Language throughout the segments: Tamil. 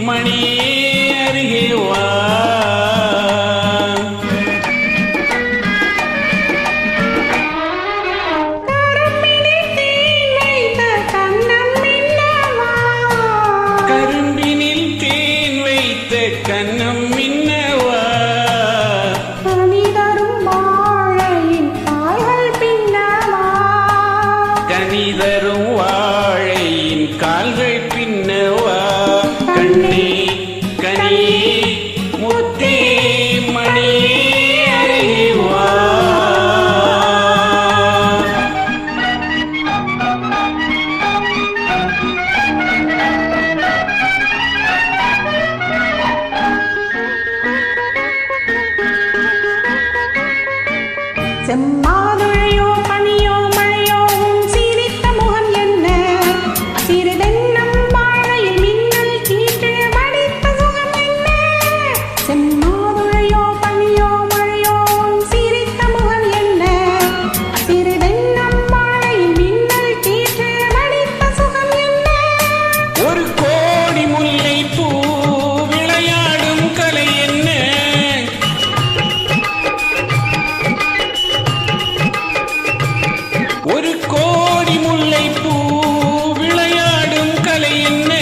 மணியே அருகே வா. கரும்பினில் தேன் வைத்த கண்ணம் மின்னவா. கனிதரும் வாழையின் கால்கள் பின்னவா. கனிதரும் வாழையின் கால்கள் பின்னவா. கண்ணே கனியே முத்தே மணியே அருகே வா. செம்மாதுழையோ பனியோ மழையோ உன் சிரித்த முகம் என்ன? சிறிதென்னம் வாழையில் மின்னல் கீற்று வடித்த சுகம் என்ன? செம்மாதுழையோ பனியோ மழையோ உன் சிரித்த முகம் என்ன? சிறிதென்னம் வாழையில் மின்னல் கீற்று வடித்த சுகம் என்ன? ஒரு கோடி முல்லை பூ விளையாடும் கலை என்ன? ஒரு கோடி முல்லை பூ விளையாடும் கலை என்ன?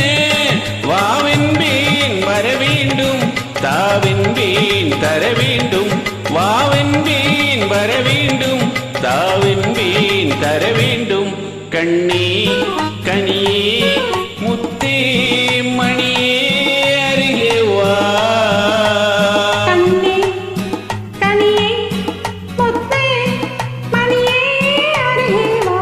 வாவென்பேன் வர வேண்டும், தாவென்பேன் தர வேண்டும். வாவென்பேன் வர வேண்டும், தாவென்பேன் தர வேண்டும். கண்ணே கனியே முத்தே மணியே அருகே வா. கண்ணே கனியே முத்தே மணியே அருகே வா.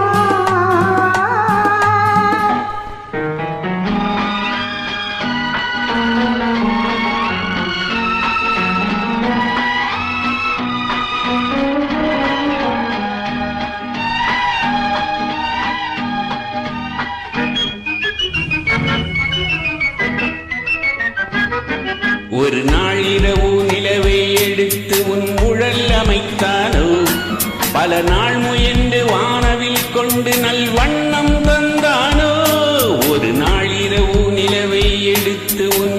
ஒரு நாள் இரவு நிலவை எடுத்து உன் உழல் அமைத்தானோ. பல நாள் முயன்று வானவில் கொண்டு நல் வண்ணம் தந்தானோ. ஒரு நாள் இரவு நிலவை எடுத்து உன்